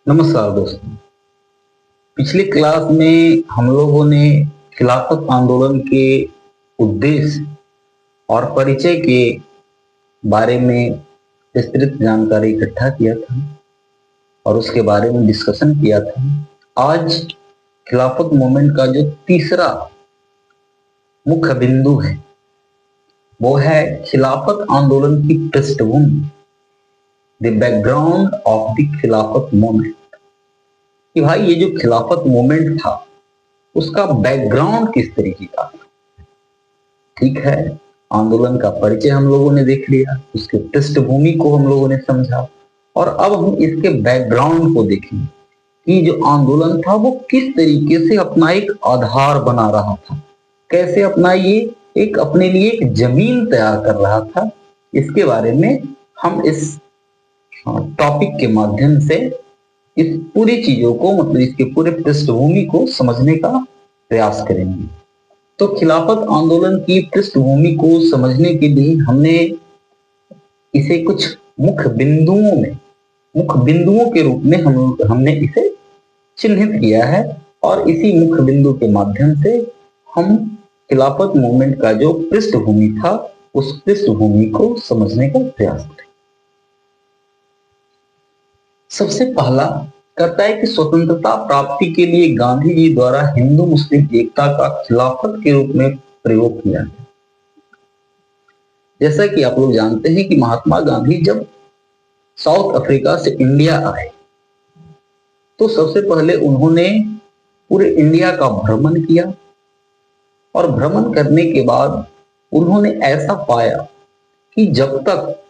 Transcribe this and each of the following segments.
नमस्कार दोस्तों। पिछले क्लास में हम लोगों ने खिलाफत आंदोलन के उद्देश्य और परिचय के बारे में विस्तृत जानकारी इकट्ठा किया था और उसके बारे में डिस्कशन किया था। आज खिलाफत मूवमेंट का जो तीसरा मुख्य बिंदु है वो है खिलाफत आंदोलन की पृष्ठभूमि, द बैकग्राउंड ऑफ द खिलाफत मूवमेंट। कि भाई ये जो खिलाफत मूवमेंट था उसका बैकग्राउंड किस तरीके का था। ठीक है, आंदोलन का परिचय हम लोगों ने देख लिया, उसके पृष्ठभूमि को हम लोगों ने समझा और अब हम इसके बैकग्राउंड को देखेंगे कि जो आंदोलन था वो किस तरीके से अपना एक आधार बना रहा था, कैसे अपना ये एक अपने लिए एक जमीन तैयार कर रहा था। इसके बारे में हम इस टॉपिक के माध्यम से इस पूरी चीजों को मतलब इसके पूरे पृष्ठभूमि को समझने का प्रयास करेंगे। तो खिलाफत आंदोलन की पृष्ठभूमि को समझने के लिए हमने इसे कुछ मुख्य बिंदुओं के रूप में हमने इसे चिन्हित किया है और इसी मुख्य बिंदु के माध्यम से हम खिलाफत मूवमेंट का जो पृष्ठभूमि था उस पृष्ठभूमि को समझने का प्रयास करें। सबसे पहला कहता है कि स्वतंत्रता प्राप्ति के लिए गांधी जी द्वारा हिंदू मुस्लिम एकता का खिलाफत के रूप में प्रयोग किया गया। जैसा कि आप लोग जानते हैं कि महात्मा गांधी जब साउथ अफ्रीका से इंडिया आए तो सबसे पहले उन्होंने पूरे इंडिया का भ्रमण किया और भ्रमण करने के बाद उन्होंने ऐसा पाया कि जब तक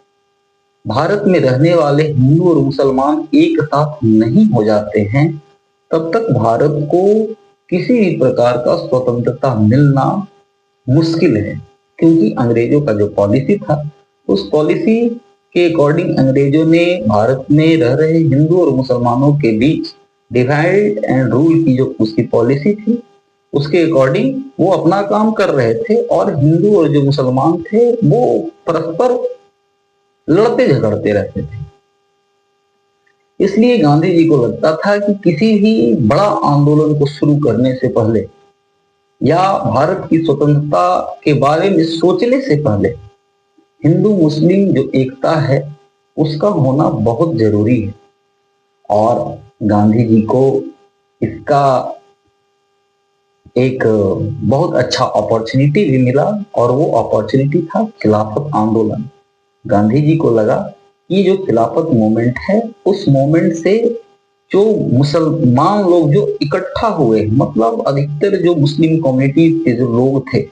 भारत में रहने वाले हिंदू और मुसलमान एक साथ नहीं हो जाते हैं तब तक भारत को किसी भी प्रकार का स्वतंत्रता मिलना मुश्किल है, क्योंकि अंग्रेजों का जो पॉलिसी था उस पॉलिसी के अकॉर्डिंग अंग्रेजों ने भारत में रह रहे हिंदू और मुसलमानों के बीच डिवाइड एंड रूल की जो उसकी पॉलिसी थी उसके अकॉर्डिंग वो अपना काम कर रहे थे और हिंदू और जो मुसलमान थे वो परस्पर लड़ते झगड़ते रहते थे। इसलिए गांधी जी को लगता था कि किसी भी बड़ा आंदोलन को शुरू करने से पहले या भारत की स्वतंत्रता के बारे में सोचने से पहले हिंदू मुस्लिम जो एकता है उसका होना बहुत जरूरी है। और गांधी जी को इसका एक बहुत अच्छा अपॉर्चुनिटी भी मिला और वो अपॉर्चुनिटी था खिलाफत आंदोलन। गांधी जी को लगा कि जो खिलाफत मूवमेंट है उस मूवमेंट से जो मुसलमान लोग जो इकट्ठा हुए, मतलब अधिकतर जो मुस्लिम कम्युनिटी के जो लोग थे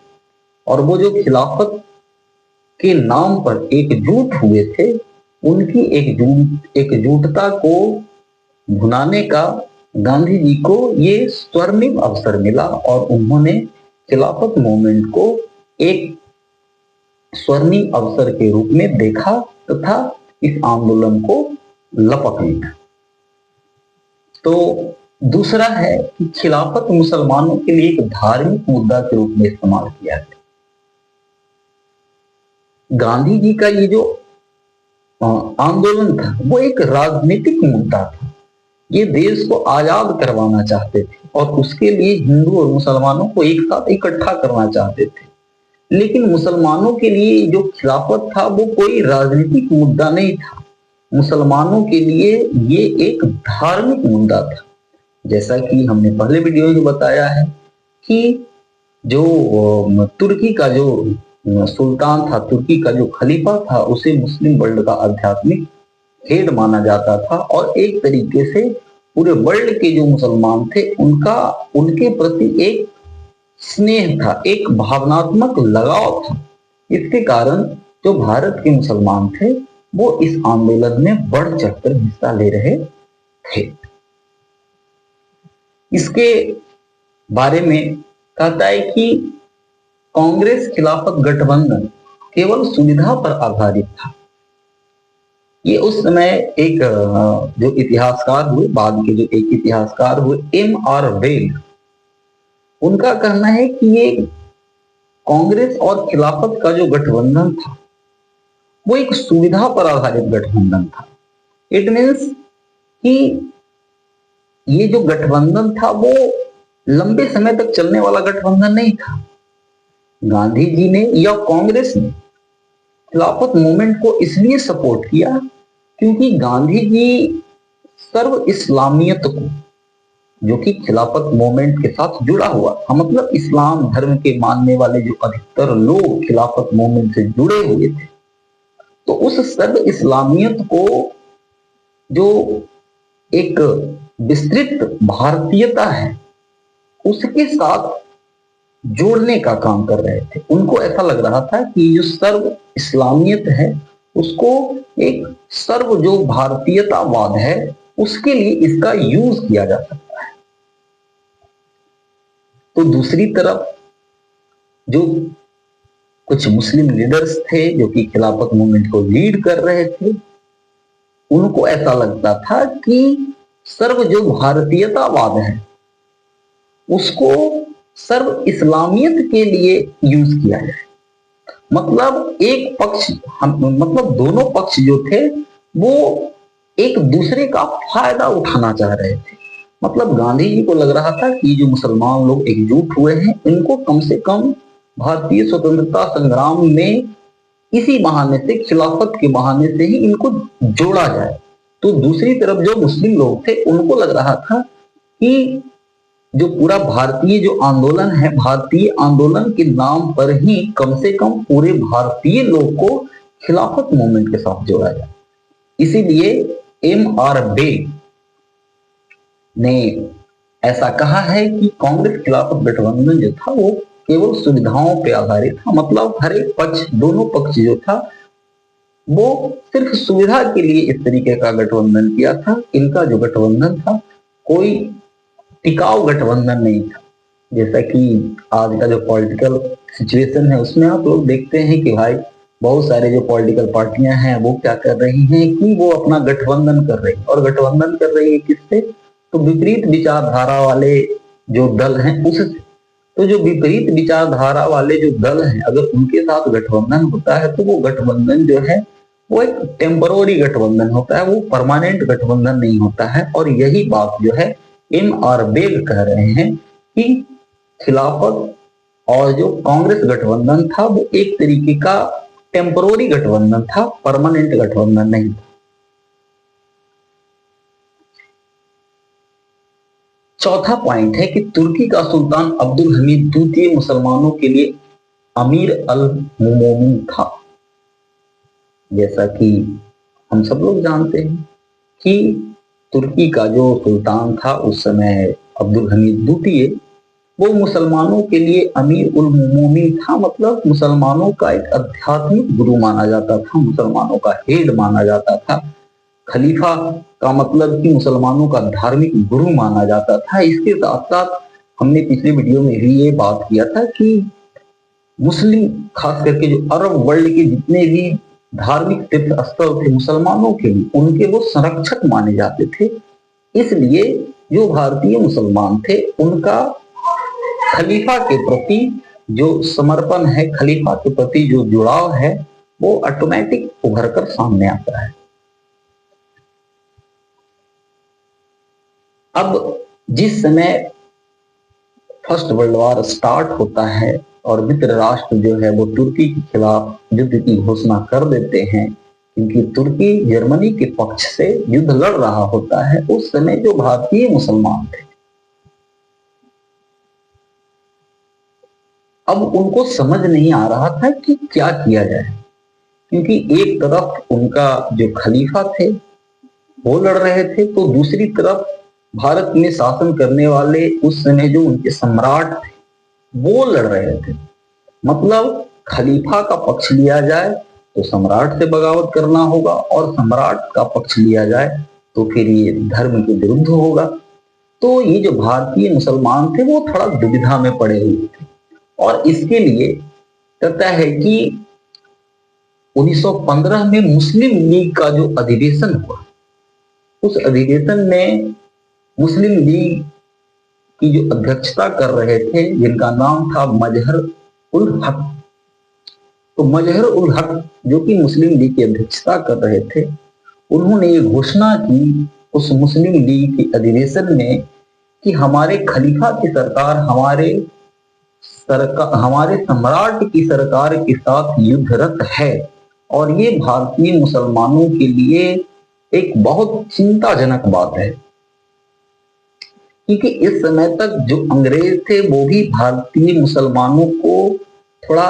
और वो जो खिलाफत के नाम पर एकजुट हुए थे, उनकी एकजुटता को भुनाने का गांधी जी को ये स्वर्णिम अवसर मिला और उन्होंने खिलाफत मूवमेंट को एक स्वर्णिम अवसर के रूप में देखा तथा इस आंदोलन को लपक लिया। तो दूसरा है कि खिलाफत मुसलमानों के लिए एक धार्मिक मुद्दा के रूप में इस्तेमाल किया गया। गांधी जी का ये जो आंदोलन था वो एक राजनीतिक मुद्दा था। ये देश को आजाद करवाना चाहते थे और उसके लिए हिंदू और मुसलमानों को एक साथ इकट्ठा करना चाहते थे। लेकिन मुसलमानों के लिए जो खिलाफत था वो कोई राजनीतिक मुद्दा नहीं था, मुसलमानों के लिए ये एक धार्मिक मुद्दा था। जैसा कि हमने पहले वीडियो में बताया है कि जो तुर्की का जो सुल्तान था, तुर्की का जो खलीफा था, उसे मुस्लिम वर्ल्ड का आध्यात्मिक हेड माना जाता था और एक तरीके से पूरे वर्ल्ड के जो मुसलमान थे उनके प्रति एक स्नेह था, एक भावनात्मक लगाव था। इसके कारण जो भारत के मुसलमान थे वो इस आंदोलन में बढ़ चढ़कर हिस्सा ले रहे थे। इसके बारे में कहता है कि कांग्रेस खिलाफत गठबंधन केवल सुविधा पर आधारित था। ये उस समय एक जो इतिहासकार हुए, बाद के जो एक इतिहासकार हुए M.R. वेल, उनका कहना है कि ये कांग्रेस और खिलाफत का जो गठबंधन था वो एक सुविधा पर आधारित गठबंधन था। इट मीन्स कि ये जो गठबंधन था वो लंबे समय तक चलने वाला गठबंधन नहीं था। गांधी जी ने या कांग्रेस ने खिलाफत मूवमेंट को इसलिए सपोर्ट किया क्योंकि गांधी जी सर्व इस्लामियत को, जो कि खिलाफत मूवमेंट के साथ जुड़ा हुआ था, मतलब इस्लाम धर्म के मानने वाले जो अधिकतर लोग खिलाफत मूवमेंट से जुड़े हुए थे, तो उस सर्व इस्लामियत को, जो एक विस्तृत भारतीयता है, उसके साथ जोड़ने का काम कर रहे थे। उनको ऐसा लग रहा था कि जो सर्व इस्लामियत है उसको एक सर्व जो भारतीयतावाद है उसके लिए इसका यूज किया जा सकता है। तो दूसरी तरफ जो कुछ मुस्लिम लीडर्स थे जो कि खिलाफत मूवमेंट को लीड कर रहे थे, उनको ऐसा लगता था कि सर्व जो भारतीयतावाद है उसको सर्व इस्लामियत के लिए यूज किया जाए। मतलब एक पक्ष, मतलब दोनों पक्ष जो थे वो एक दूसरे का फायदा उठाना चाह रहे थे। मतलब गांधी जी को लग रहा था कि जो मुसलमान लोग एकजुट हुए हैं इनको कम से कम भारतीय स्वतंत्रता संग्राम में इसी बहाने से, खिलाफत के बहाने से ही इनको जोड़ा जाए। तो दूसरी तरफ जो मुस्लिम लोग थे उनको लग रहा था कि जो पूरा भारतीय जो आंदोलन है, भारतीय आंदोलन के नाम पर ही कम से कम पूरे भारतीय लोग को खिलाफत मूवमेंट के साथ जोड़ा जाए। इसीलिए M.R. बेग ने ऐसा कहा है कि कांग्रेस खिलाफत गठबंधन जो था वो केवल सुविधाओं पे आधारित था। मतलब हर एक पक्ष, दोनों पक्ष जो था वो सिर्फ सुविधा के लिए इस तरीके का गठबंधन किया था। इनका जो गठबंधन था कोई टिकाऊ गठबंधन नहीं था। जैसा कि आज का जो पॉलिटिकल सिचुएशन है उसमें आप लोग देखते हैं कि भाई बहुत सारे जो पॉलिटिकल पार्टियां हैं वो क्या कर रही हैं कि वो अपना गठबंधन कर रही है। और गठबंधन कर रही है किससे? तो विपरीत विचारधारा वाले जो दल हैं उससे। तो जो विपरीत विचारधारा वाले जो दल हैं अगर उनके साथ गठबंधन होता है तो वो गठबंधन जो है वो एक टेम्पररी गठबंधन होता है, वो परमानेंट गठबंधन नहीं होता है। और यही बात जो है M.R. बेग कह रहे हैं कि खिलाफत और जो कांग्रेस गठबंधन था वो एक तरीके का टेम्पररी गठबंधन था, परमानेंट गठबंधन नहीं था। चौथा पॉइंट है कि तुर्की का सुल्तान अब्दुल हमीद द्वितीय मुसलमानों के लिए अमीर अल मुमोमिन था। जैसा कि हम सब लोग जानते हैं कि तुर्की का जो सुल्तान था उस समय अब्दुल हमीद द्वितीय, वो मुसलमानों के लिए अमीर उल मुमोमिन था। मतलब मुसलमानों का एक आध्यात्मिक गुरु माना जाता था, मुसलमानों का हेड माना जाता था। खलीफा का मतलब कि मुसलमानों का धार्मिक गुरु माना जाता था। इसके साथ साथ हमने पिछले वीडियो में भी ये बात किया था कि मुस्लिम, खास करके जो अरब वर्ल्ड के जितने भी धार्मिक तीर्थ स्थल थे मुसलमानों के लिए, उनके वो संरक्षक माने जाते थे। इसलिए जो भारतीय मुसलमान थे उनका खलीफा के प्रति जो समर्पण है, खलीफा के प्रति जो जुड़ाव है, वो ऑटोमेटिक उभर कर सामने आता है। अब जिस समय फर्स्ट वर्ल्ड वॉर स्टार्ट होता है और मित्र राष्ट्र जो है वो तुर्की के खिलाफ युद्ध की घोषणा कर देते हैं, क्योंकि तुर्की जर्मनी के पक्ष से युद्ध लड़ रहा होता है। उस समय जो भारतीय मुसलमान थे अब उनको समझ नहीं आ रहा था कि क्या किया जाए, क्योंकि एक तरफ उनका जो खलीफा थे वो लड़ रहे थे, तो दूसरी तरफ भारत में शासन करने वाले उस समय जो उनके सम्राट थे वो लड़ रहे थे। मतलब खलीफा का पक्ष लिया जाए तो सम्राट से बगावत करना होगा, और सम्राट का पक्ष लिया जाए तो फिर ये धर्म के विरुद्ध होगा। तो ये जो भारतीय मुसलमान थे वो थोड़ा दुविधा में पड़े हुए थे। और इसके लिए कहता है कि 1915 में मुस्लिम लीग का जो अधिवेशन हुआ, उस अधिवेशन में मुस्लिम लीग की जो अध्यक्षता कर रहे थे जिनका नाम था मजहर उल हक, तो मजहर उल हक जो कि मुस्लिम लीग की अध्यक्षता कर रहे थे, उन्होंने ये घोषणा की उस मुस्लिम लीग के अधिवेशन में कि हमारे खलीफा की सरकार हमारे सम्राट की सरकार के साथ युद्धरत है, और ये भारतीय मुसलमानों के लिए एक बहुत चिंताजनक बात है, क्योंकि इस समय तक जो अंग्रेज थे वो भी भारतीय मुसलमानों को थोड़ा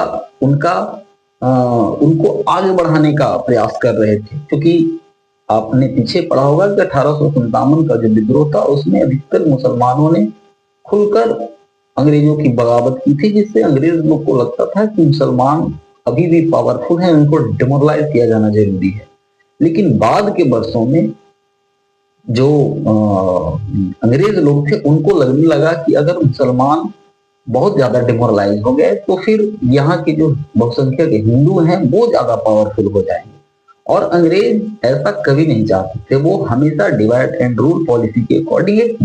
उनको आगे बढ़ाने का प्रयास कर रहे थे। क्योंकि आपने पीछे पढ़ा होगा कि 1857 का जो विद्रोह था उसमें अधिकतर मुसलमानों ने खुलकर अंग्रेजों की बगावत की थी, जिससे अंग्रेज लोग को लगता था कि मुसलमान अभी भी पावरफुल हैं, उनको डिमोरलाइज किया जाना जरूरी है। लेकिन बाद के वर्षों में जो अंग्रेज लोग थे उनको लगने लगा कि अगर मुसलमान बहुत ज्यादा डिमोरलाइज हो गए तो फिर यहाँ के जो बहुसंख्यक हिंदू हैं वो ज्यादा पावरफुल हो जाएंगे, और अंग्रेज ऐसा कभी नहीं चाहते थे। वो हमेशा डिवाइड एंड रूल पॉलिसी के अकॉर्डिंग एक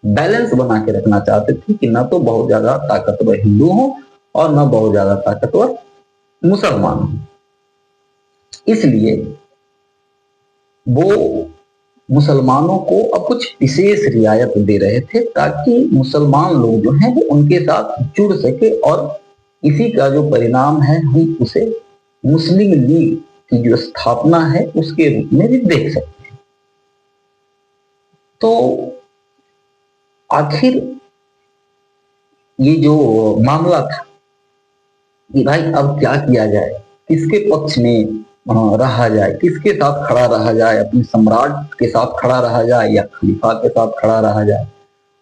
बैलेंस बना के रखना चाहते थे कि ना तो बहुत ज्यादा ताकतवर हिंदू हो और ना बहुत ज्यादा ताकतवर मुसलमान हो। इसलिए वो मुसलमानों को अब कुछ विशेष रियायत दे रहे थे ताकि मुसलमान लोग जो हैं वो उनके साथ जुड़ सके, और इसी का जो परिणाम है हम उसे मुस्लिम लीग की जो स्थापना है उसके रूप में भी देख सकते हैं। तो आखिर ये जो मामला था कि भाई अब क्या किया जाए, किसके पक्ष में रहा जाए, किसके साथ खड़ा रहा जाए, अपने सम्राट के साथ खड़ा रहा जाए या खलीफा के साथ खड़ा रहा जाए।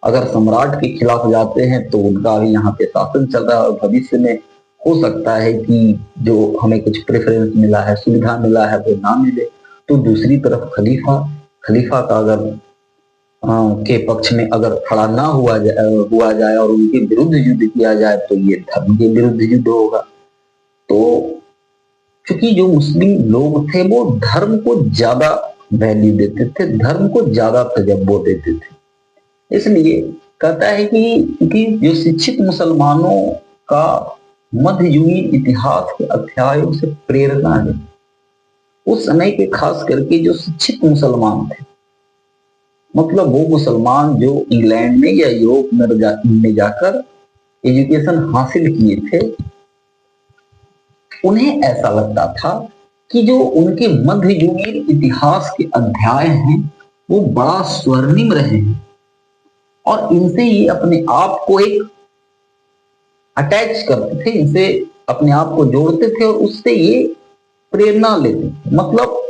अगर सम्राट के खिलाफ जाते हैं तो उनका भी यहाँ पे शासन चल रहा है, और भविष्य में हो सकता है कि जो हमें कुछ प्रेफरेंस मिला है, सुविधा मिला है, वो ना मिले। तो दूसरी तरफ खलीफा का अगर के पक्ष में अगर खड़ा ना हुआ जाए और उनके विरुद्ध युद्ध किया जाए तो ये धर्म के विरुद्ध युद्ध होगा। तो क्योंकि जो मुस्लिम लोग थे वो धर्म को ज्यादा वैल्यू देते थे, धर्म को ज्यादा तजब्बो देते थे, इसलिए कहता है कि जो शिक्षित मुसलमानों का मध्ययुगीन इतिहास के अध्यायों से प्रेरणा है। उस समय के खास करके जो शिक्षित मुसलमान थे, मतलब वो मुसलमान जो इंग्लैंड में या यूरोप में जाकर एजुकेशन हासिल किए थे, उन्हें ऐसा लगता था कि जो उनके मध्ययुगीन इतिहास के अध्याय हैं वो बड़ा स्वर्णिम रहे हैं, और इनसे ये अपने आप को एक अटैच करते थे, इनसे अपने आप को जोड़ते थे और उससे ये प्रेरणा लेते थे। मतलब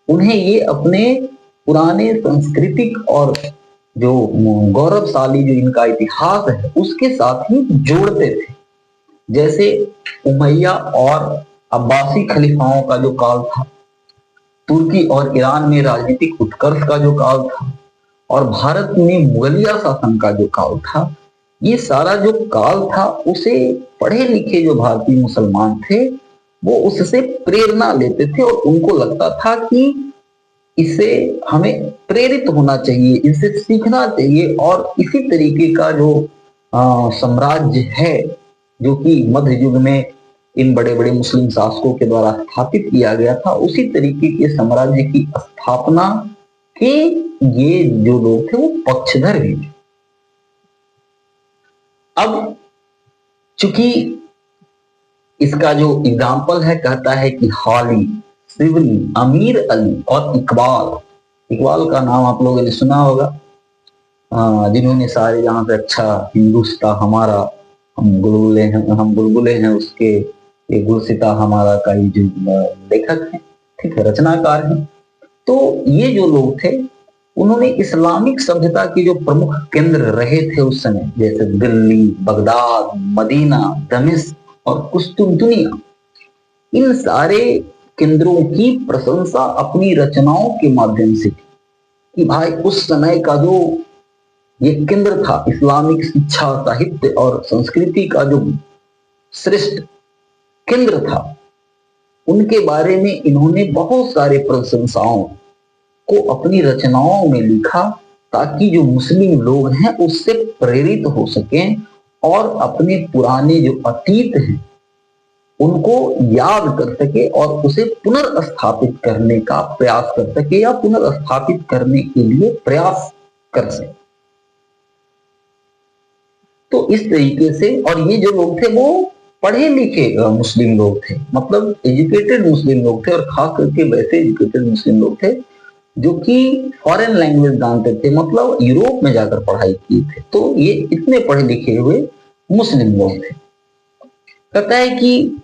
उन्हें ये अपने पुराने सांस्कृतिक और जो गौरवशाली जो इनका इतिहास है उसके साथ ही जोड़ते थे। जैसे उमैया और अब्बासी खलीफाओं का जो काल था, तुर्की और ईरान में राजनीतिक उत्कर्ष का जो काल था, और भारत में मुगलिया शासन का जो काल था, ये सारा जो काल था उसे पढ़े लिखे जो भारतीय मुसलमान थे वो उससे प्रेरणा लेते थे, और उनको लगता था कि इससे हमें प्रेरित होना चाहिए, इससे सीखना चाहिए, और इसी तरीके का जो साम्राज्य है जो कि मध्य युग में इन बड़े बड़े मुस्लिम शासकों के द्वारा स्थापित किया गया था, उसी तरीके के साम्राज्य की स्थापना के ये जो लोग थे वो पक्षधर भी थे। अब चूंकि इसका जो एग्जाम्पल है कहता है कि हाली, सिवनी, अमीर अली और इकबाल का नाम आप लोगों ने सुना होगा, जिन्होंने सारे यहाँ से अच्छा हिंदुस्तान हमारा, हम बुलबुले हैं उसके, ये गुलसिता हमारा का ही जो लेखक है, ठीक है, रचनाकार है। तो ये जो लोग थे उन्होंने इस्लामिक सभ्यता के जो प्रमुख केंद्र रहे थे उस समय, जैसे दिल्ली, बगदाद, मदीना, दमिश्क और कुस्तुनतुनिया, इन सारे केंद्रों की प्रशंसा अपनी रचनाओं के माध्यम से की कि भाई उस समय का जो ये केंद्र था, इस्लामिक शिक्षा, साहित्य और संस्कृति का जो श्रेष्ठ केंद्र था, उनके बारे में इन्होंने बहुत सारे प्रशंसाओं को अपनी रचनाओं में लिखा ताकि जो मुस्लिम लोग हैं उससे प्रेरित हो सकें और अपने पुराने जो अतीत हैं उनको याद कर सके और उसे पुनर्स्थापित करने का प्रयास कर सके या पुनर्स्थापित करने के लिए प्रयास कर सके। तो इस तरीके से, और ये जो लोग थे वो पढ़े लिखे मुस्लिम लोग थे, मतलब एजुकेटेड मुस्लिम लोग थे, और खास करके वैसे एजुकेटेड मुस्लिम लोग थे जो कि फॉरेन लैंग्वेज जानते थे, मतलब यूरोप में जाकर पढ़ाई की थे। तो ये इतने पढ़े लिखे हुए मुस्लिम लोग थे। कहता है कि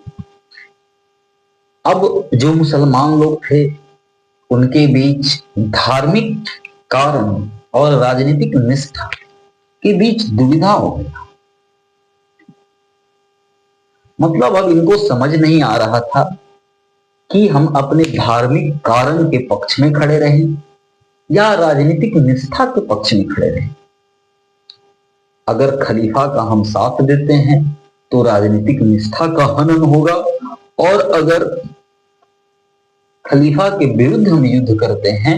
अब जो मुसलमान लोग थे उनके बीच धार्मिक कारण और राजनीतिक निष्ठा के बीच दुविधा हो गया। मतलब अब इनको समझ नहीं आ रहा था कि हम अपने धार्मिक कारण के पक्ष में खड़े रहें या राजनीतिक निष्ठा के पक्ष में खड़े रहें। अगर खलीफा का हम साथ देते हैं तो राजनीतिक निष्ठा का हनन होगा, और अगर खलीफा के विरुद्ध हम युद्ध करते हैं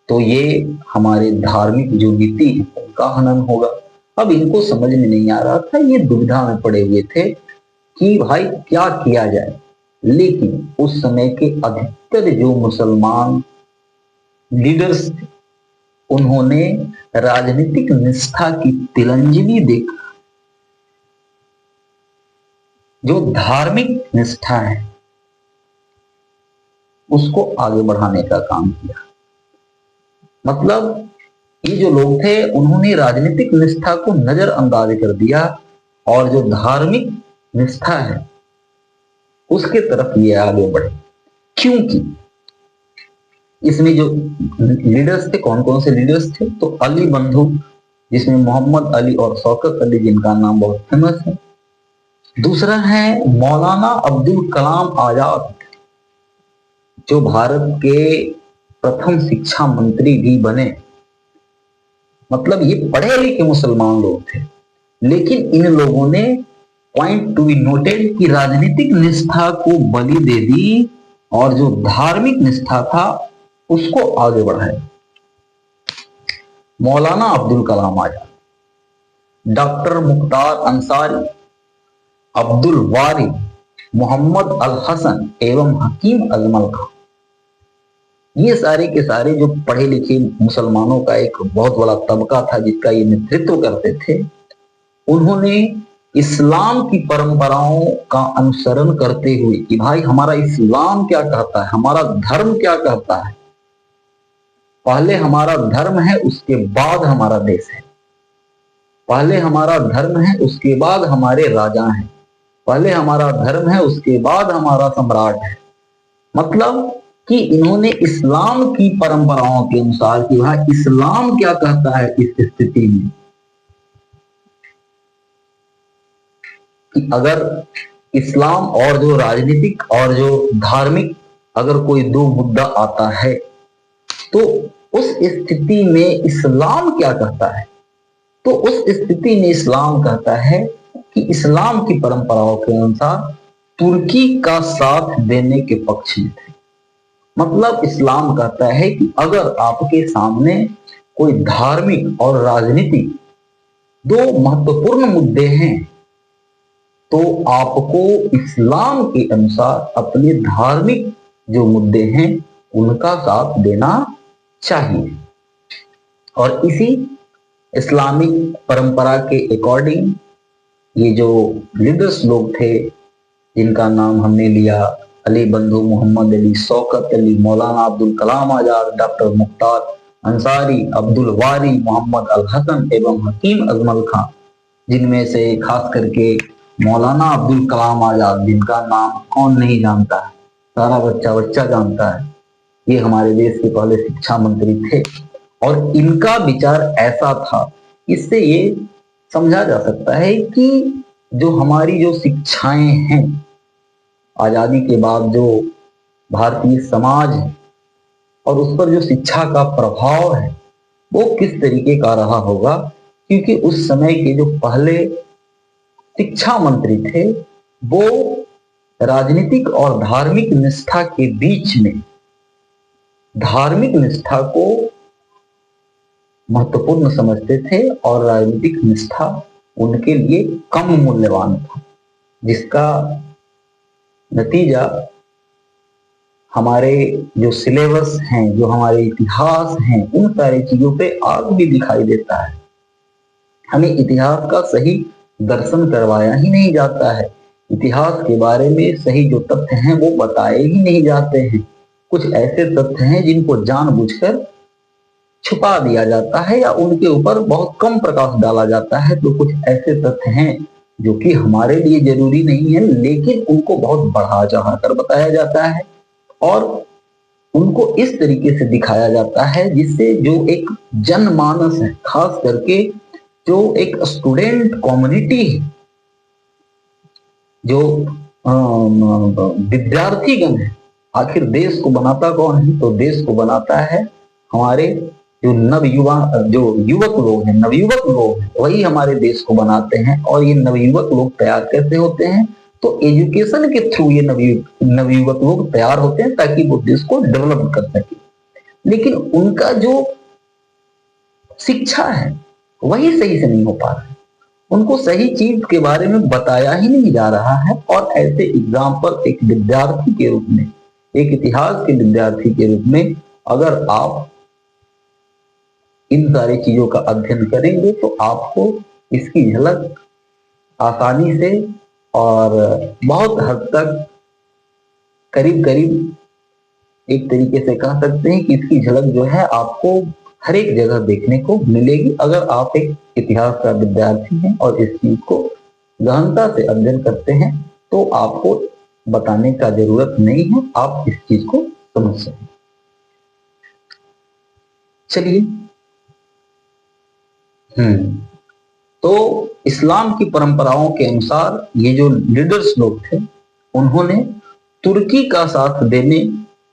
तो ये हमारे धार्मिक जो नीति है उनका हनन होगा। अब इनको समझ में नहीं आ रहा था, ये दुविधा में पड़े हुए थे कि भाई क्या किया जाए। लेकिन उस समय के अधिकतर जो मुसलमान लीडर्स थे उन्होंने राजनीतिक निष्ठा की तिलंजली देकर जो धार्मिक निष्ठा है उसको आगे बढ़ाने का काम किया। मतलब ये जो लोग थे उन्होंने राजनीतिक निष्ठा को नजरअंदाज कर दिया और जो धार्मिक निष्ठा है उसके तरफ ये आगे बढ़े। क्योंकि इसमें जो लीडर्स थे, कौन कौन से लीडर्स थे, तो अली बंधु, जिसमें मोहम्मद अली और शौकत अली, जिनका नाम बहुत फेमस है। दूसरा है मौलाना अब्दुल कलाम आजाद, जो भारत के प्रथम शिक्षा मंत्री भी बने। मतलब ये पढ़े लिखे मुसलमान लोग थे, लेकिन इन लोगों ने पॉइंट टू बी नोटेड कि राजनीतिक निष्ठा को बलि दे दी और जो धार्मिक निष्ठा था उसको आगे बढ़ाया। मौलाना अब्दुल कलाम आजाद, डॉक्टर मुख्तार अंसारी, अब्दुल वारी, मोहम्मद अल हसन एवं हकीम अजमल खान, ये सारे के सारे जो पढ़े लिखे मुसलमानों का एक बहुत बड़ा तबका था जिसका ये नेतृत्व करते थे, उन्होंने इस्लाम की परंपराओं का अनुसरण करते हुए कि भाई हमारा इस्लाम क्या कहता है, हमारा धर्म क्या कहता है, पहले हमारा धर्म है उसके बाद हमारा देश है, पहले हमारा धर्म है उसके बाद हमारे राजा हैं, पहले हमारा धर्म है उसके बाद हमारा सम्राट है। मतलब कि इन्होंने इस्लाम की परंपराओं के अनुसार कि भाई इस्लाम क्या कहता है इस स्थिति में, कि अगर इस्लाम और जो राजनीतिक और जो धार्मिक अगर कोई दो मुद्दा आता है तो उस स्थिति में इस्लाम क्या कहता है। तो उस स्थिति में इस्लाम कहता है कि इस्लाम की परंपराओं के अनुसार तुर्की का साथ देने के पक्ष में थे। मतलब इस्लाम कहता है कि अगर आपके सामने कोई धार्मिक और राजनीतिक दो महत्वपूर्ण मुद्दे हैं तो आपको इस्लाम के अनुसार अपने धार्मिक जो मुद्दे हैं उनका साथ देना चाहिए। और इसी इस्लामिक परंपरा के अकॉर्डिंग ये जो लीडर्स लोग थे जिनका नाम हमने लिया, अली बंधु, मोहम्मद अली, शौकत अली, मौलाना अब्दुल कलाम आजाद, डॉक्टर मुख्तार अंसारी, अब्दुल वारी, मोहम्मद अल हसन एवं हकीम अजमल खान, जिनमें से खास करके मौलाना अब्दुल कलाम आजाद, जिनका नाम कौन नहीं जानता है, सारा बच्चा बच्चा जानता है, ये हमारे देश के पहले शिक्षा मंत्री थे। और इनका विचार ऐसा था, इससे ये समझा जा सकता है कि जो हमारी जो शिक्षाएं हैं आजादी के बाद, जो भारतीय समाज है और उस पर जो शिक्षा का प्रभाव है वो किस तरीके का रहा होगा। क्योंकि उस समय के जो पहले शिक्षा मंत्री थे वो राजनीतिक और धार्मिक निष्ठा के बीच में धार्मिक निष्ठा को महत्वपूर्ण समझते थे और राजनीतिक निष्ठा उनके लिए कम मूल्यवान था, जिसका नतीजा हमारे जो सिलेबस हैं, जो हमारे इतिहास हैं, उन सारी चीजों पे आज भी दिखाई देता है। हमें इतिहास का सही दर्शन करवाया ही नहीं जाता है। इतिहास के बारे में सही जो तथ्य हैं वो बताए ही नहीं जाते हैं। कुछ ऐसे तथ्य हैं जिनको जानबूझकर छुपा दिया जाता है या उनके ऊपर बहुत कम प्रकाश डाला जाता है। तो कुछ ऐसे तथ्य हैं जो कि हमारे लिए जरूरी नहीं है, लेकिन उनको बहुत बढ़ा चढ़ा कर बताया जाता है और उनको इस तरीके से दिखाया जाता है जिससे जो एक जनमानस है, खास करके जो एक स्टूडेंट कम्युनिटी है, जो विद्यार्थीगण है, आखिर देश को बनाता कौन है? तो देश को बनाता है हमारे जो युवक लोग हैं, नवयुवक लोग हैं, वही हमारे देश को बनाते हैं। और ये नवयुवक लोग तैयार कैसे होते हैं? तो एजुकेशन के थ्रू ये नवयुवक लोग तैयार होते हैं ताकि वो देश को डेवलप कर सके। लेकिन उनका जो शिक्षा है वही सही से नहीं हो पा रहा है, उनको सही चीज के बारे में बताया ही नहीं जा रहा है। और ऐसे एग्जाम्पल एक विद्यार्थी के रूप में, एक इतिहास के विद्यार्थी के रूप में अगर आप इन सारी चीजों का अध्ययन करेंगे तो आपको इसकी झलक आसानी से और बहुत हद तक, करीब करीब एक तरीके से कह सकते हैं कि इसकी झलक जो है आपको हर एक जगह देखने को मिलेगी अगर आप एक इतिहास का विद्यार्थी हैं और इस चीज को गहनता से अध्ययन करते हैं। तो आपको बताने का जरूरत नहीं है, आप इस चीज को समझ सकते। चलिए, तो इस्लाम की परंपराओं के अनुसार ये जो लीडर्स लोग थे उन्होंने तुर्की का साथ देने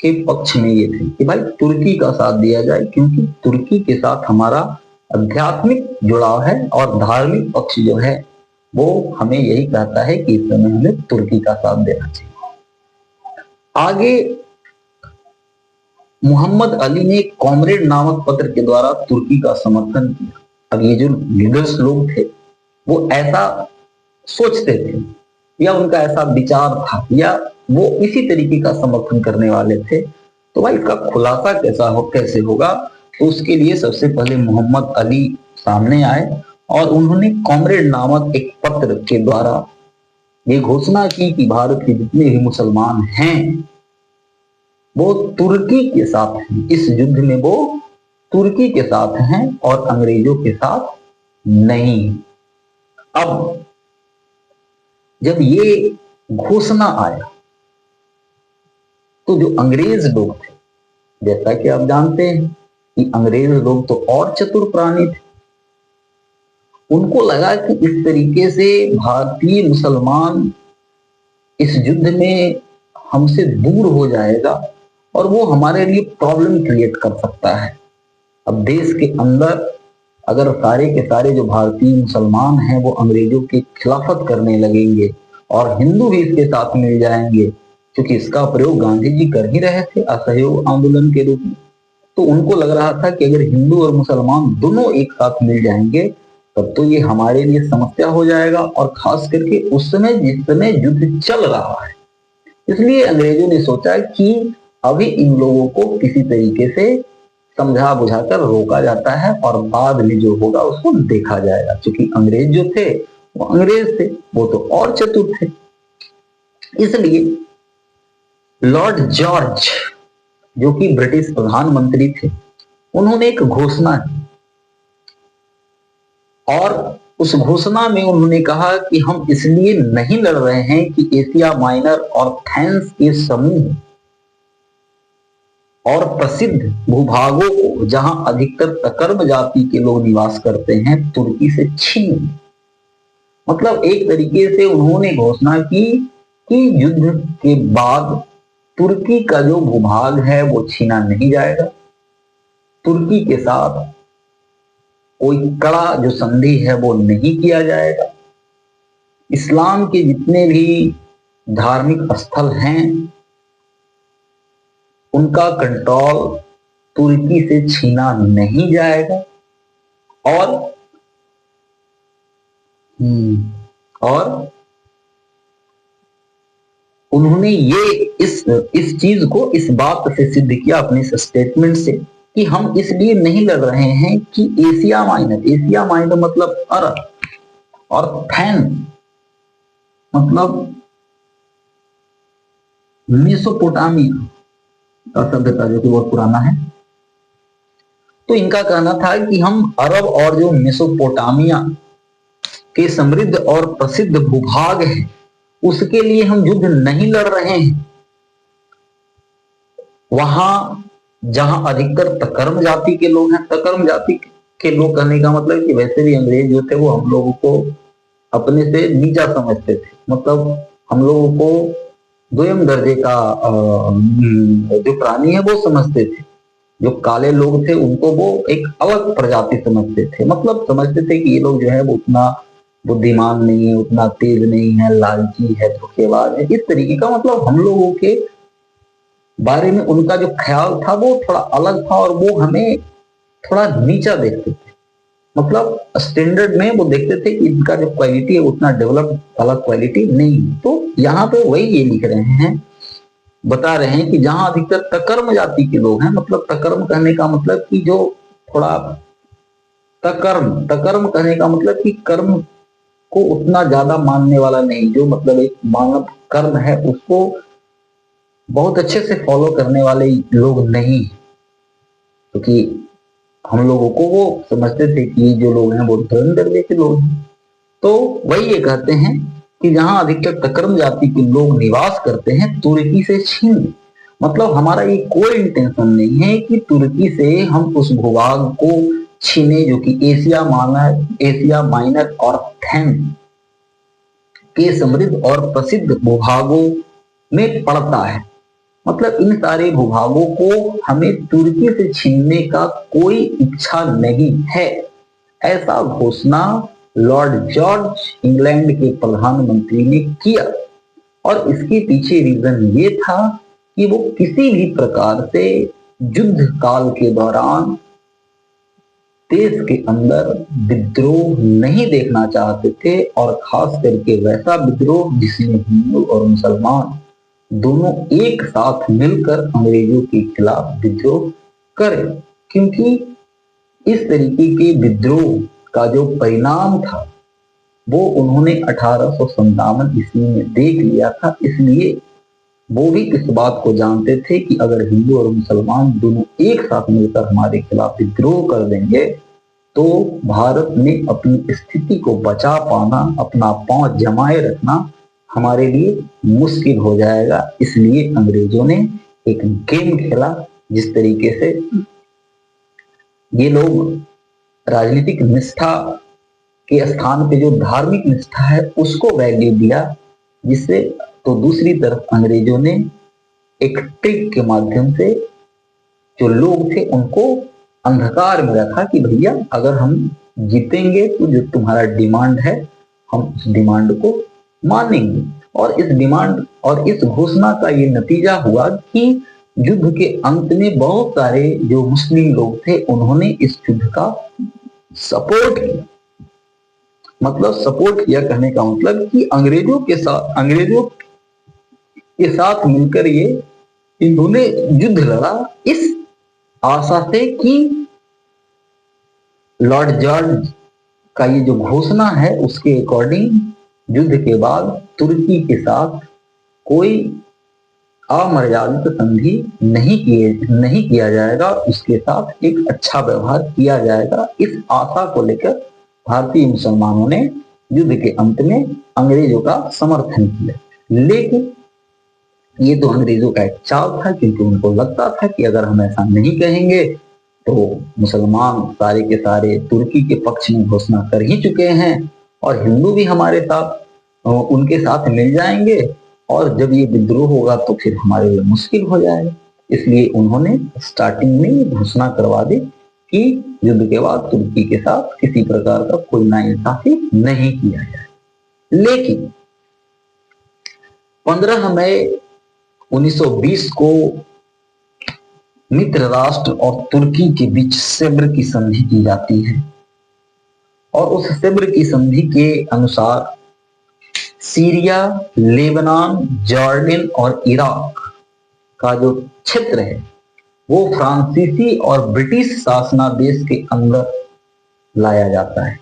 के पक्ष में ये थे कि भाई तुर्की का साथ दिया जाए, क्योंकि तुर्की के साथ हमारा आध्यात्मिक जुड़ाव है और धार्मिक पक्ष जो है वो हमें यही कहता है कि इस समय हमें तुर्की का साथ देना चाहिए। आगे मोहम्मद अली ने कॉमरेड नामक पत्र के द्वारा तुर्की का समर्थन किया। अब ये जो लीडर्स लोग थे वो ऐसा सोचते थे या उनका ऐसा विचार था या वो इसी तरीके का समर्थन करने वाले थे। तो भाई इसका खुलासा कैसे होगा? तो उसके लिए सबसे पहले मोहम्मद अली सामने आए और उन्होंने कॉमरेड नामक एक पत्र के द्वारा ये घोषणा की कि भारत के जितने भी मुसलमान हैं वो तुर्की के साथ हैं, इस युद्ध में वो तुर्की के साथ हैं और अंग्रेजों के साथ नहीं। अब जब ये घोषणा आया तो जो अंग्रेज लोग थे, जैसा कि आप जानते हैं कि अंग्रेज लोग तो और चतुर प्राणी थे, उनको लगा कि इस तरीके से भारतीय मुसलमान इस युद्ध में हमसे दूर हो जाएगा और वो हमारे लिए प्रॉब्लम क्रिएट कर सकता है। अब देश के अंदर अगर सारे के सारे जो भारतीय मुसलमान हैं वो अंग्रेजों की खिलाफत करने लगेंगे और हिंदू भी इसके साथ मिल जाएंगे, क्योंकि इसका प्रयोग गांधी जी कर ही रहे थे असहयोग आंदोलन के रूप में। तो उनको लग रहा था कि अगर हिंदू और मुसलमान दोनों एक साथ मिल जाएंगे तब तो ये हमारे लिए समस्या हो जाएगा, और खास करके उस समय जिस समय युद्ध चल रहा है। इसलिए अंग्रेजों ने सोचा कि अभी इन लोगों को किसी तरीके से समझा बुझाकर रोका जाता है और बाद में जो होगा उसको देखा जाएगा। क्योंकि अंग्रेज जो थे वो अंग्रेज थे, वो तो और चतुर थे। इसलिए लॉर्ड जॉर्ज जो कि ब्रिटिश प्रधानमंत्री थे, उन्होंने एक घोषणा की और उस घोषणा में उन्होंने कहा कि हम इसलिए नहीं लड़ रहे हैं कि एशिया माइनर और थैंस के समूह और प्रसिद्ध भूभागों को जहां अधिकतर सकर्म जाति के लोग निवास करते हैं तुर्की से छीन। मतलब एक तरीके से उन्होंने घोषणा की कि युद्ध के बाद तुर्की का जो भूभाग है वो छीना नहीं जाएगा, तुर्की के साथ कोई कड़ा जो संधि है वो नहीं किया जाएगा, इस्लाम के जितने भी धार्मिक स्थल हैं उनका कंट्रोल तुर्की से छीना नहीं जाएगा, और उन्होंने हमने ये इस चीज को इस बात से सिद्ध किया अपने इस स्टेटमेंट से कि हम इसलिए नहीं लड़ रहे हैं कि एशिया माइनर मतलब अरब, और थैन मतलब मेसोपोटामिया का सभ्यता जो कि बहुत पुराना है। तो इनका कहना था कि हम अरब और जो मेसोपोटामिया के समृद्ध और प्रसिद्ध भूभाग है उसके लिए हम युद्ध नहीं लड़ रहे हैं। वहां जहां अधिकतर तकर्म जाति के लोग हैं, तकर्म जाति के लोग कहने का मतलब कि वैसे भी अंग्रेज जो थे वो हम लोगों को अपने से नीचा समझते थे, मतलब हम लोगों को द्वितीय दर्जे का जो प्राणी है वो समझते थे। जो काले लोग थे उनको वो एक अलग प्रजाति समझते थे, मतलब समझते थे कि ये लोग जो है वो उतना बुद्धिमान नहीं है, उतना तेज नहीं है, लालची है, धोखेबाज है, इस तरीके का मतलब हम लोगों के बारे में उनका जो ख्याल था वो थोड़ा अलग था और वो हमें थोड़ा नीचा देखते थे। मतलब स्टैंडर्ड में वो देखते थे कि इनका जो क्वालिटी है उतना डेवलप वाला क्वालिटी नहीं है। तो यहाँ पे वही ये लिख रहे हैं, बता रहे हैं कि जहां अधिकतर तकर्म जाति के लोग हैं, मतलब तकर्म कहने का मतलब कि जो थोड़ा तकर्म कहने का मतलब कि कर्म को उतना ज्यादा मानने वाला नहीं, जो मतलब एक मानव कर्म है उसको बहुत अच्छे से फॉलो करने वाले लोग नहीं, क्योंकि हम लोगों को वो समझते थे कि जो लोग हैं वो धर्म दर्जे के लोग हैं। तो वही ये कहते हैं कि जहां अधिकतर तकर्म जाति के लोग निवास करते हैं तुर्की से छीन, मतलब हमारा ये कोई इंटेंशन नहीं है कि तुर्की से हम उस भूभाग को छीने जो कि एशिया माइनर और थैन के समृद्ध और प्रसिद्ध भूभागों में पड़ता है। मतलब इन सारे भूभागों को हमें तुर्की से छीनने का कोई इच्छा नहीं है, ऐसा घोषणा लॉर्ड जॉर्ज इंग्लैंड के प्रधानमंत्री ने किया। और इसके पीछे रीजन ये था कि वो किसी भी प्रकार से युद्ध काल के दौरान देश के अंदर विद्रोह नहीं देखना चाहते थे, और खास करके वैसा विद्रोह जिसमें हिंदू और मुसलमान दोनों एक साथ मिलकर अंग्रेजों के खिलाफ विद्रोह करें, क्योंकि इस तरीके के विद्रोह का जो परिणाम था वो उन्होंने 1857 ईस्वी में देख लिया था। इसलिए वो भी इस बात को जानते थे कि अगर हिंदू और मुसलमान दोनों एक साथ मिलकर हमारे खिलाफ विद्रोह कर देंगे तो भारत में अपनी स्थिति को बचा पाना, अपना पांव जमाए रखना हमारे लिए मुश्किल हो जाएगा। इसलिए अंग्रेजों ने एक गेम खेला जिस तरीके से ये लोग राजनीतिक निष्ठा के स्थान पे जो धार्मिक निष्ठा है उसको वैल्यू दिया, जिससे तो दूसरी तरफ अंग्रेजों ने एक ट्रिक के माध्यम से जो लोग थे उनको अंधकार में रखा कि भैया अगर हम जीतेंगे तो जो तुम्हारा डिमांड है हम उस डिमांड को मानेंगे। और इस डिमांड और इस घोषणा का ये नतीजा हुआ कि युद्ध के अंत में बहुत सारे जो मुस्लिम लोग थे उन्होंने इस युद्ध का सपोर्ट किया। मतलब सपोर्ट किया कहने का मतलब कि अंग्रेजों के साथ मिलकर ये इन्होंने युद्ध लड़ा, इस आशा से कि लॉर्ड जॉर्ज का ये जो घोषणा है उसके अकॉर्डिंग युद्ध के बाद तुर्की के साथ कोई अमर्यादित संधि नहीं किया जाएगा, उसके साथ एक अच्छा व्यवहार किया जाएगा। इस आशा को लेकर भारतीय मुसलमानों ने युद्ध के अंत में अंग्रेजों का समर्थन किया। लेकिन ये तो अंग्रेजों का एक चाल था, क्योंकि उनको लगता था कि अगर हम ऐसा नहीं कहेंगे तो मुसलमान सारे के सारे तुर्की के पक्ष में घोषणा कर ही चुके हैं और हिंदू भी हमारे साथ उनके साथ मिल जाएंगे, और जब ये विद्रोह होगा तो फिर हमारे लिए मुश्किल हो जाएगा। इसलिए उन्होंने स्टार्टिंग में घोषणा करवा दी कि युद्ध के बाद तुर्की के साथ किसी प्रकार का कोई नाइंसाफी नहीं किया जाए। लेकिन 15 मई 1920 को मित्र राष्ट्र और तुर्की के बीच सेब्र की संधि की जाती है, और उस सेब्र की संधि के अनुसार सीरिया, लेबनान, जॉर्डन और इराक का जो क्षेत्र है वो फ्रांसीसी और ब्रिटिश शासनादेश के अंदर लाया जाता है।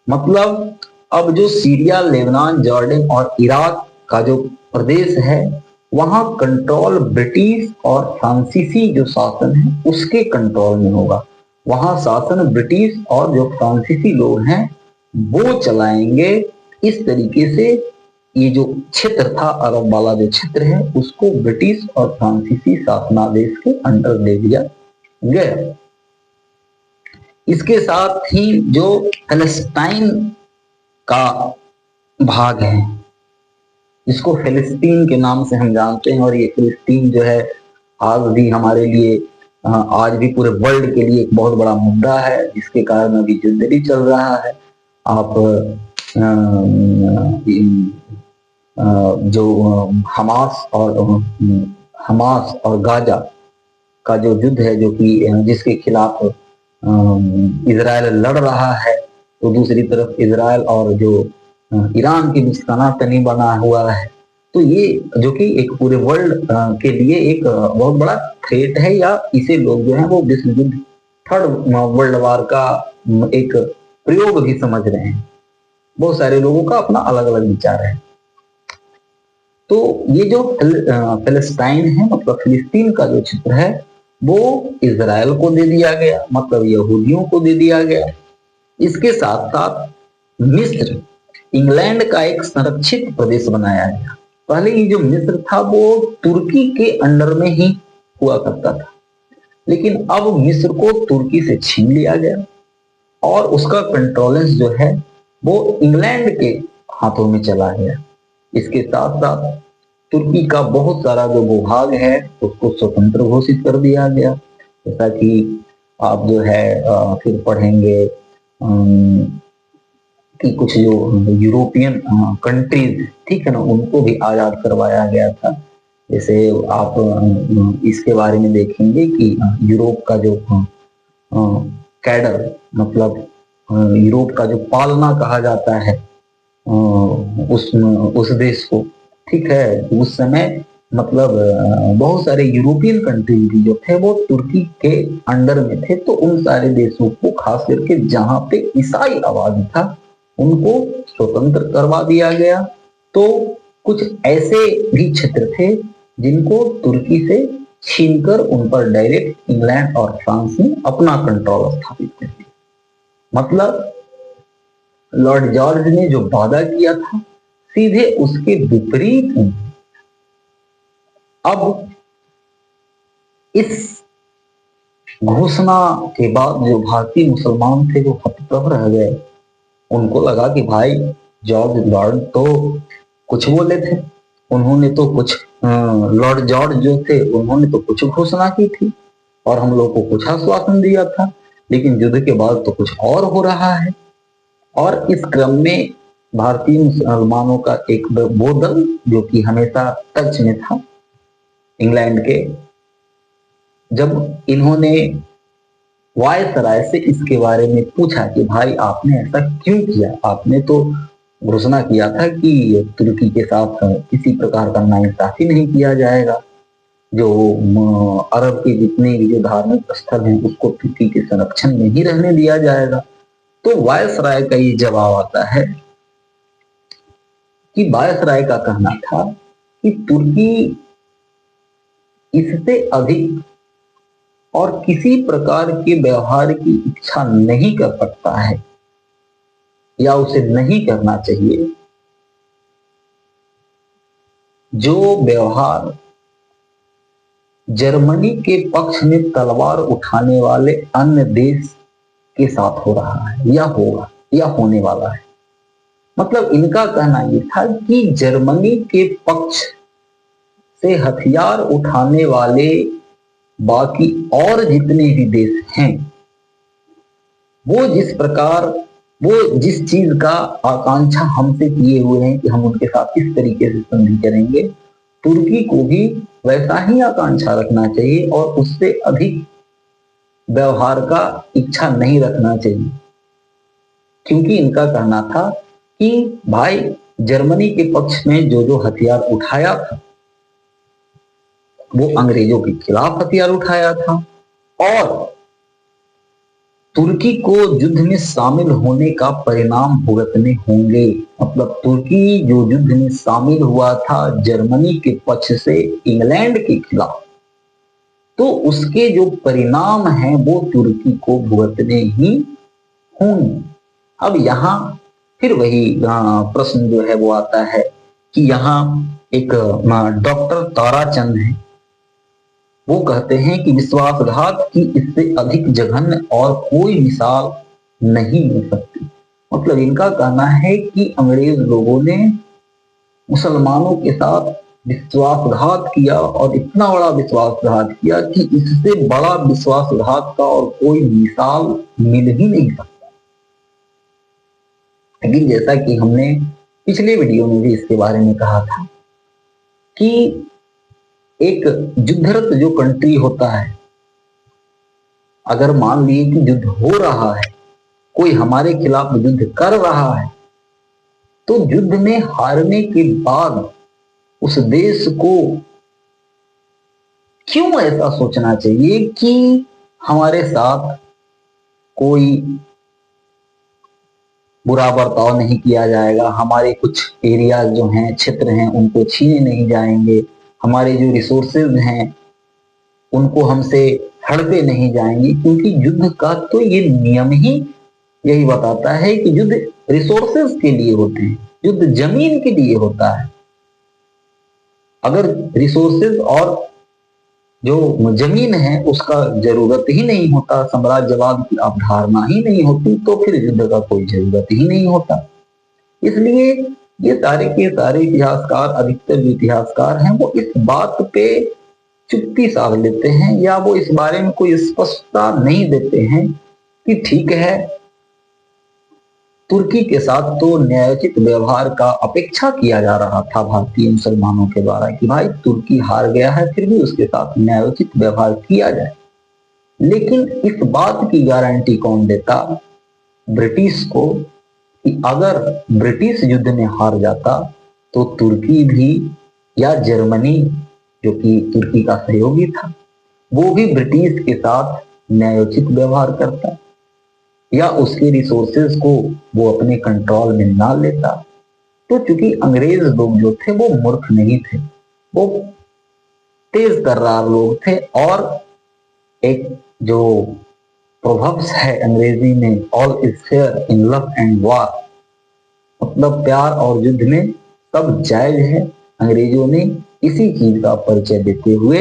मतलब अब जो सीरिया, लेबनान, जॉर्डन और इराक का जो प्रदेश है वहां कंट्रोल ब्रिटिश और फ्रांसीसी जो शासन है उसके कंट्रोल में होगा। वहां शासन ब्रिटिश और जो फ्रांसीसी लोग हैं वो चलाएंगे। इस तरीके से ये जो क्षेत्र था, अरब वाला जो क्षेत्र है, उसको ब्रिटिश और फ्रांसीसी शासनादेश के अंडर दे दिया गया। इसके साथ ही जो पैलेस्टाइन का भाग है, इसको फिलिस्तीन के नाम से हम जानते हैं, और ये फिलिस्तीन जो है आज भी हमारे लिए, आज भी पूरे वर्ल्ड के लिए एक बहुत बड़ा मुद्दा है, जिसके कारण अभी युद्ध भी चल रहा है। आप जो हमास और गाजा का जो युद्ध है, जो कि जिसके खिलाफ इजराइल लड़ रहा है, तो दूसरी तरफ इजराइल और जो ईरान के बीच तनातनी बना हुआ है, तो ये जो कि एक पूरे वर्ल्ड के लिए एक बहुत बड़ा थ्रेट है, या इसे लोग जो है वो विश्व युद्ध, थर्ड वर्ल्ड वॉर का एक प्रयोग भी समझ रहे हैं। बहुत सारे लोगों का अपना अलग अलग विचार है। तो ये जो फिलिस्तीन है, मतलब फिलिस्तीन का जो क्षेत्र है, वो इजराइल को दे दिया गया, मतलब यहूदियों को दे दिया गया। इसके साथ साथ मिस्र इंग्लैंड का एक संरक्षित प्रदेश बनाया गया। पहले ये जो मिस्र था वो तुर्की के अंडर में ही हुआ करता था, लेकिन अब मिस्र को तुर्की से छीन लिया गया और उसका कंट्रोलेंस जो है वो इंग्लैंड के हाथों में चला गया। इसके साथ साथ तुर्की का बहुत सारा जो भूभाग है उसको स्वतंत्र घोषित कर दिया गया। जैसा कि आप जो है फिर पढ़ेंगे कि कुछ जो यूरोपियन कंट्रीज, ठीक है ना, उनको भी आजाद करवाया गया था। जैसे आप इसके बारे में देखेंगे कि यूरोप का जो कैडर, मतलब यूरोप का जो पालना कहा जाता है उस देश को, ठीक है, उस समय मतलब बहुत सारे यूरोपियन कंट्री भी जो थे वो तुर्की के अंडर में थे। तो उन सारे देशों को, खास करके जहां पे ईसाई आबादी था, उनको स्वतंत्र करवा दिया गया। तो कुछ ऐसे भी क्षेत्र थे जिनको तुर्की से छीनकर उन पर डायरेक्ट इंग्लैंड और फ्रांस ने अपना कंट्रोल स्थापित कर दिया। मतलब लॉर्ड जॉर्ज ने जो वादा किया था सीधे उसके विपरीत। अब इस घोषणा के बाद जो भारतीय मुसलमान थे वो हतप्रभ रह गए। उनको लगा कि भाई जॉर्ज लॉर्ड तो कुछ बोले थे, उन्होंने तो कुछ, लॉर्ड जॉर्ज जो थे उन्होंने तो कुछ घोषणा की थी और हम लोग को कुछ आश्वासन दिया था, लेकिन युद्ध के बाद तो कुछ और हो रहा है। और इस क्रम में भारतीय मुसलमानों का एक वो दल जो कि हमेशा टच में था इंग्लैंड के, जब इन्होंने वायसराय से इसके बारे में पूछा कि भाई आपने ऐसा क्यों किया, आपने तो घोषणा किया था कि तुर्की के साथ किसी प्रकार का नाइंसाफी नहीं किया जाएगा, जो अरब के जितने भी जो धार्मिक स्थल हैं उसको तुर्की के संरक्षण में ही रहने दिया जाएगा। तो वायसराय का ये जवाब आता है कि वायसराय का कहना था कि तुर्की इससे अधिक और किसी प्रकार के व्यवहार की इच्छा नहीं कर सकता है या उसे नहीं करना चाहिए जो व्यवहार जर्मनी के पक्ष में तलवार उठाने वाले अन्य देश के साथ हो रहा है या होगा या होने वाला है। मतलब इनका कहना यह था कि जर्मनी के पक्ष से हथियार उठाने वाले बाकी और जितने भी देश हैं, वो जिस चीज का आकांक्षा हमसे किए हुए हैं कि हम उनके साथ इस तरीके से संधि करेंगे, तुर्की को भी वैसा ही आकांक्षा रखना चाहिए और उससे अधिक व्यवहार का इच्छा नहीं रखना चाहिए। क्योंकि इनका कहना था कि भाई जर्मनी के पक्ष में जो जो हथियार उठाया था वो अंग्रेजों के खिलाफ हथियार उठाया था, और तुर्की को युद्ध में शामिल होने का परिणाम भुगतने होंगे। मतलब तुर्की जो युद्ध में शामिल हुआ था जर्मनी के पक्ष से इंग्लैंड के खिलाफ, तो उसके जो परिणाम हैं वो तुर्की को भुगतने ही होंगे। अब यहाँ फिर वही प्रश्न जो है वो आता है कि यहाँ एक डॉक्टर ताराचंद है, वो कहते हैं कि विश्वासघात की इससे अधिक जघन्य और कोई मिसाल नहीं मिल सकती। मतलब इनका कहना है कि अंग्रेज लोगों ने मुसलमानों के साथ विश्वासघात किया, और इतना बड़ा विश्वासघात किया कि इससे बड़ा विश्वासघात का और कोई मिसाल मिल ही नहीं सकता। लेकिन जैसा कि हमने पिछले वीडियो में भी इसके बारे में कहा था कि एक युद्धरत जो कंट्री होता है, अगर मान लिए कि युद्ध हो रहा है, कोई हमारे खिलाफ युद्ध कर रहा है, तो युद्ध में हारने के बाद उस देश को क्यों ऐसा सोचना चाहिए कि हमारे साथ कोई बुरा बर्ताव नहीं किया जाएगा, हमारे कुछ एरियाज जो हैं, क्षेत्र हैं, उनको छीने नहीं जाएंगे, हमारे जो रिसोर्सेज हैं उनको हमसे हड़पे नहीं जाएंगे। क्योंकि युद्ध का तो ये नियम ही यही बताता है कि युद्ध रिसोर्सेज के लिए होते हैं, युद्ध जमीन के लिए होता है। अगर रिसोर्सेज और जो जमीन है उसका जरूरत ही नहीं होता, साम्राज्यवाद की अवधारणा ही नहीं होती, तो फिर युद्ध का कोई जरूरत ही नहीं होता। इसलिए ये सारे के सारे इतिहासकार, अधिकतर इतिहासकार हैं, वो इस बात पे चुप्पी साध लेते हैं, या वो इस बारे में कोई स्पष्टता नहीं देते हैं कि ठीक है, तुर्की के साथ तो न्यायोचित व्यवहार का अपेक्षा किया जा रहा था भारतीय मुसलमानों के द्वारा कि भाई तुर्की हार गया है, फिर भी उसके साथ न्यायोचित व्यवहार किया जाए। लेकिन इस बात की गारंटी कौन देता ब्रिटिश को कि अगर ब्रिटिश युद्ध में हार जाता तो तुर्की भी, या जर्मनी जो कि तुर्की का सहयोगी था, वो भी ब्रिटिश के साथ न्यायोचित व्यवहार करता, या उसके रिसोर्सेज को वो अपने कंट्रोल में ना लेता। तो चूंकि अंग्रेज लोग जो थे वो मूर्ख नहीं थे, वो तेज तर्रार लोग थे, और एक जो प्रोवर्ब्स है अंग्रेजी में, all is fair in love and war, मतलब प्यार और युद्ध में सब जायज है। अंग्रेजों ने इसी चीज का परिचय देते हुए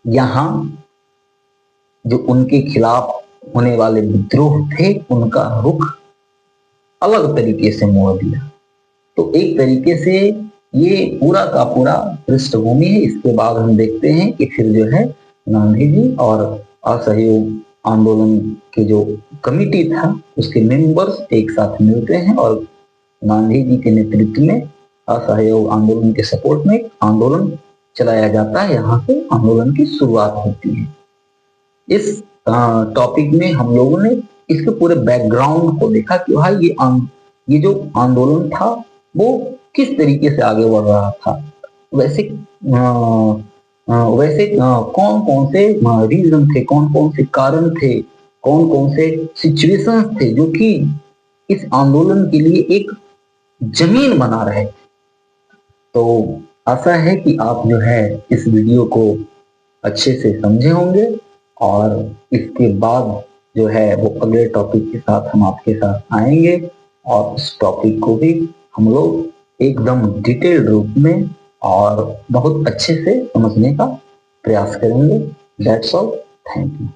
यहाँ जो उनके खिलाफ होने वाले विद्रोह थे उनका रुख अलग तरीके से मोड़ दिया। तो एक तरीके से ये पूरा का पूरा पृष्ठभूमि है। इसके बाद हम देखते हैं कि फिर जो है गांधी जी और असहयोग आंदोलन के जो कमिटी था उसके मेंबर्स एक साथ मिलते हैं, और गांधी जी के नेतृत्व में असहयोग आंदोलन के सपोर्ट में आंदोलन चलाया जाता है। यहाँ से आंदोलन की शुरुआत होती है। इस टॉपिक में हम लोगों ने इसके पूरे बैकग्राउंड को देखा कि भाई ये जो आंदोलन था वो किस तरीके से आगे बढ़ रहा था। वैसे कौन कौन से रीजन थे, कौन कौन से कारण थे, कौन कौन से सिचुएशंस थे जो कि इस आंदोलन के लिए एक जमीन बना रहे। तो आशा है कि आप जो है इस वीडियो को अच्छे से समझे होंगे, और इसके बाद जो है वो अगले टॉपिक के साथ हम आपके साथ आएंगे, और उस टॉपिक को भी हम लोग एकदम डिटेल्ड रूप में और बहुत अच्छे से समझने का प्रयास करेंगे। That's all, thank you.